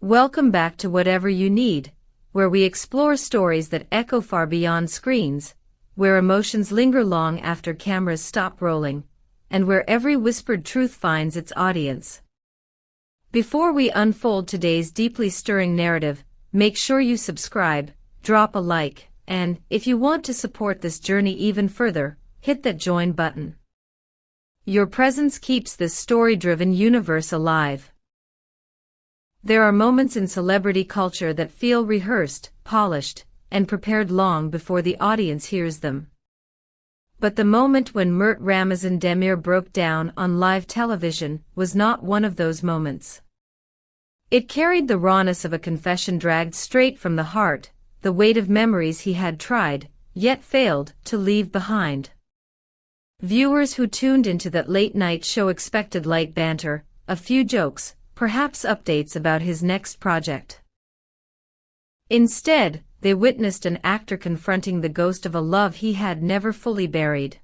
Welcome back to Whatever You Need, where we explore stories that echo far beyond screens, where emotions linger long after cameras stop rolling, and where every whispered truth finds its audience. Before we unfold today's deeply stirring narrative, make sure you subscribe, drop a like, and, if you want to support this journey even further, hit that join button. Your presence keeps this story-driven universe alive. There are moments in celebrity culture that feel rehearsed, polished, and prepared long before the audience hears them. But the moment when Mert Ramazan Demir broke down on live television was not one of those moments. It carried the rawness of a confession dragged straight from the heart, the weight of memories he had tried, yet failed, to leave behind. Viewers who tuned into that late-night show expected light banter, a few jokes, perhaps updates about his next project. Instead, they witnessed an actor confronting the ghost of a love he had never fully buried.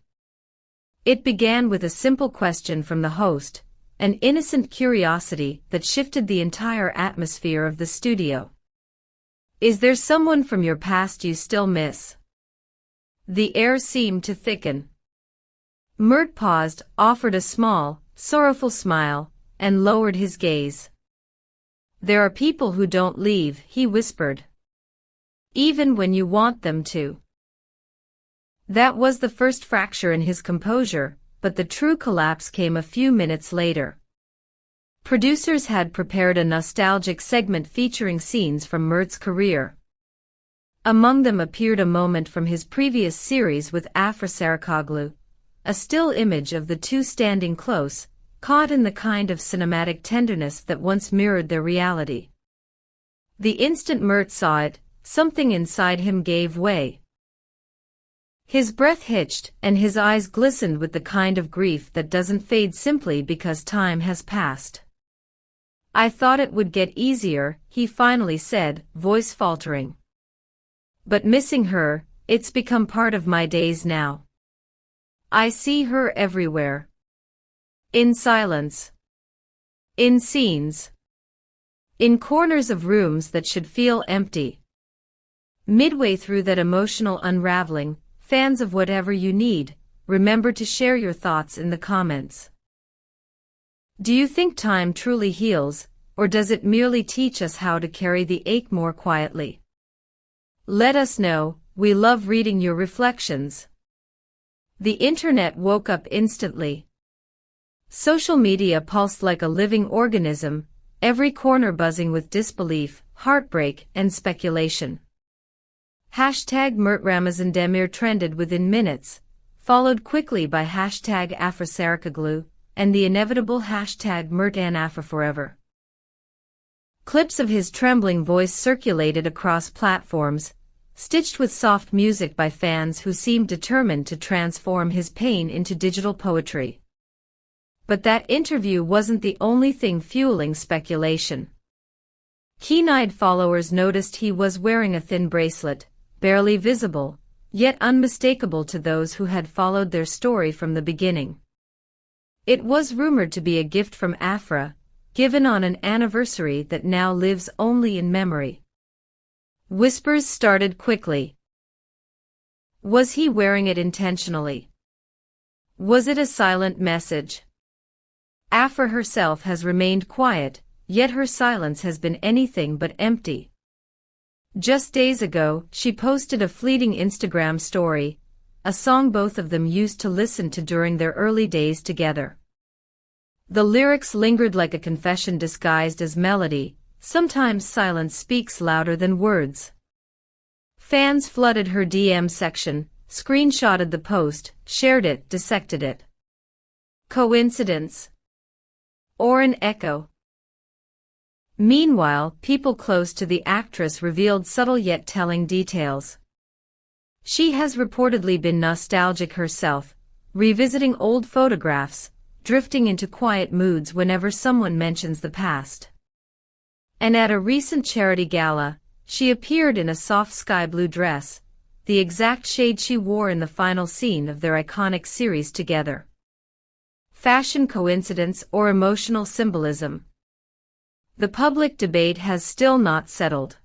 It began with a simple question from the host, an innocent curiosity that shifted the entire atmosphere of the studio. "Is there someone from your past you still miss?" The air seemed to thicken. Mert paused, offered a small, sorrowful smile, and lowered his gaze. "There are people who don't leave," he whispered. "Even when you want them to." That was the first fracture in his composure, but the true collapse came a few minutes later. Producers had prepared a nostalgic segment featuring scenes from Mert's career. Among them appeared a moment from his previous series with Afra Saraçoğlu, a still image of the two standing close, caught in the kind of cinematic tenderness that once mirrored their reality. The instant Mert saw it, something inside him gave way. His breath hitched, and his eyes glistened with the kind of grief that doesn't fade simply because time has passed. "I thought it would get easier," he finally said, voice faltering. "But missing her, it's become part of my days now. I see her everywhere. In silence. In scenes. In corners of rooms that should feel empty." Midway through that emotional unraveling, fans of Whatever You Need, remember to share your thoughts in the comments. Do you think time truly heals, or does it merely teach us how to carry the ache more quietly? Let us know, we love reading your reflections. The internet woke up instantly. Social media pulsed like a living organism, every corner buzzing with disbelief, heartbreak, and speculation. Hashtag Mert Ramazan Demir trended within minutes, followed quickly by hashtag Afra Saraçoğlu, and the inevitable hashtag Mert and Afra Forever. Clips of his trembling voice circulated across platforms, stitched with soft music by fans who seemed determined to transform his pain into digital poetry. But that interview wasn't the only thing fueling speculation. Keen-eyed followers noticed he was wearing a thin bracelet, barely visible, yet unmistakable to those who had followed their story from the beginning. It was rumored to be a gift from Afra, given on an anniversary that now lives only in memory. Whispers started quickly. Was he wearing it intentionally? Was it a silent message? Afra herself has remained quiet, yet her silence has been anything but empty. Just days ago, she posted a fleeting Instagram story, a song both of them used to listen to during their early days together. The lyrics lingered like a confession disguised as melody. Sometimes silence speaks louder than words. Fans flooded her DM section, screenshotted the post, shared it, dissected it. Coincidence? Or an echo? Meanwhile, people close to the actress revealed subtle yet telling details. She has reportedly been nostalgic herself, revisiting old photographs, drifting into quiet moods whenever someone mentions the past. And at a recent charity gala, she appeared in a soft sky blue dress, the exact shade she wore in the final scene of their iconic series together. Fashion coincidence or emotional symbolism? The public debate has still not settled.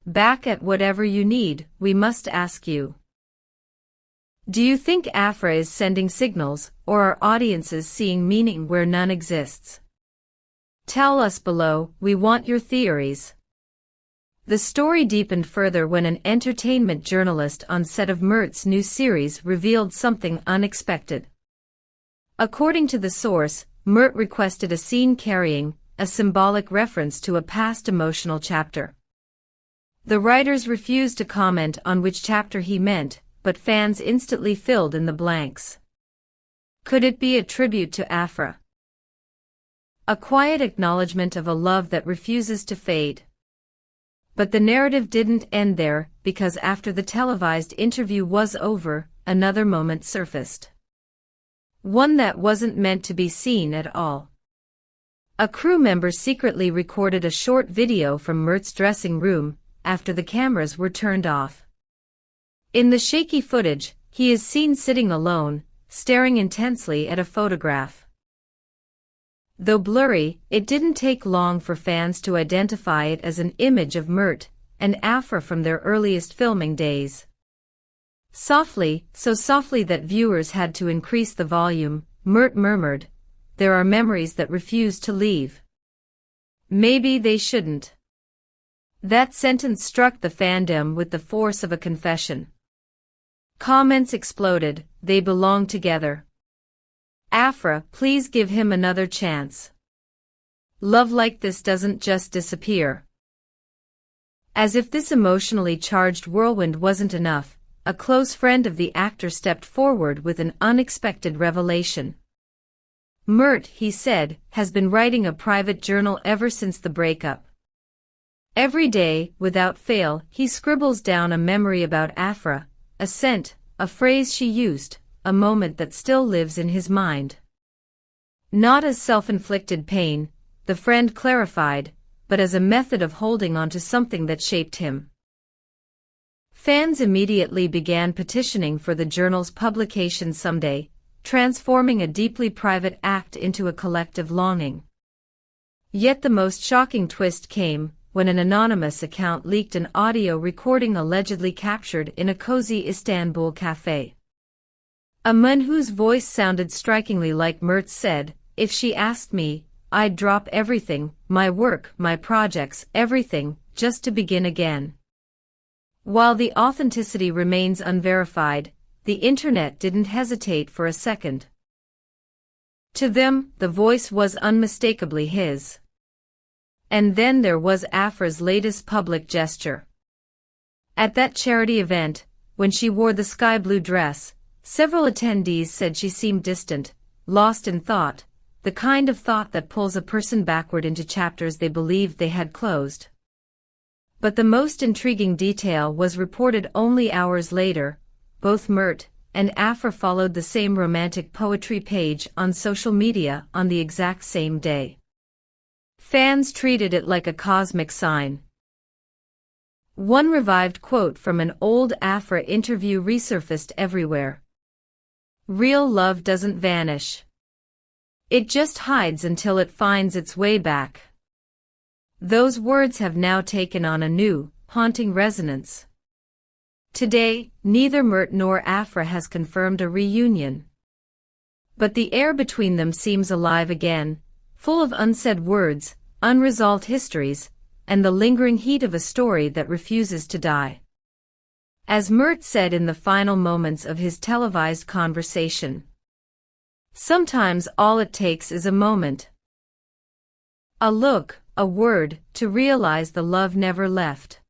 Back at whatever you need, we must ask you. Do you think Afra is sending signals, or are audiences seeing meaning where none exists? Tell us below, we want your theories. The story deepened further when an entertainment journalist on set of Mert's new series revealed something unexpected. According to the source, Mert requested a scene carrying a symbolic reference to a past emotional chapter. The writers refused to comment on which chapter he meant, but fans instantly filled in the blanks. Could it be a tribute to Afra? A quiet acknowledgement of a love that refuses to fade. But the narrative didn't end there, because after the televised interview was over, another moment surfaced. One that wasn't meant to be seen at all. A crew member secretly recorded a short video from Mert's dressing room, after the cameras were turned off. In the shaky footage, he is seen sitting alone, staring intensely at a photograph. Though blurry, it didn't take long for fans to identify it as an image of Mert and Afra from their earliest filming days. Softly, so softly that viewers had to increase the volume, Mert murmured, "There are memories that refuse to leave. Maybe they shouldn't." That sentence struck the fandom with the force of a confession. Comments exploded, "They belong together. Afra, please give him another chance. Love like this doesn't just disappear." As if this emotionally charged whirlwind wasn't enough, a close friend of the actor stepped forward with an unexpected revelation. Mert, he said, has been writing a private journal ever since the breakup. Every day, without fail, he scribbles down a memory about Afra, a scent, a phrase she used, a moment that still lives in his mind. Not as self-inflicted pain, the friend clarified, but as a method of holding on to something that shaped him. Fans immediately began petitioning for the journal's publication someday, transforming a deeply private act into a collective longing. Yet the most shocking twist came when an anonymous account leaked an audio recording allegedly captured in a cozy Istanbul cafe. A man whose voice sounded strikingly like Mert said, "If she asked me, I'd drop everything, my work, my projects, everything, just to begin again." While the authenticity remains unverified, the internet didn't hesitate for a second. To them, the voice was unmistakably his. And then there was Afra's latest public gesture. At that charity event, when she wore the sky blue dress, several attendees said she seemed distant, lost in thought, the kind of thought that pulls a person backward into chapters they believed they had closed. But the most intriguing detail was reported only hours later. Both Mert and Afra followed the same romantic poetry page on social media on the exact same day. Fans treated it like a cosmic sign. One revived quote from an old Afra interview resurfaced everywhere. "Real love doesn't vanish. It just hides until it finds its way back." Those words have now taken on a new, haunting resonance. Today, neither Mert nor Afra has confirmed a reunion. But the air between them seems alive again, full of unsaid words, unresolved histories, and the lingering heat of a story that refuses to die. As Mert said in the final moments of his televised conversation, "Sometimes all it takes is a moment. A look, a word, to realize the love never left.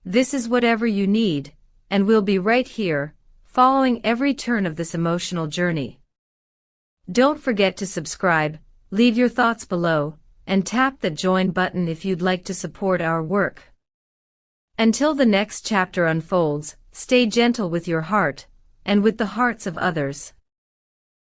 This is whatever you need, and we'll be right here, following every turn of this emotional journey." Don't forget to subscribe, leave your thoughts below, and tap the join button if you'd like to support our work. Until the next chapter unfolds, stay gentle with your heart, and with the hearts of others.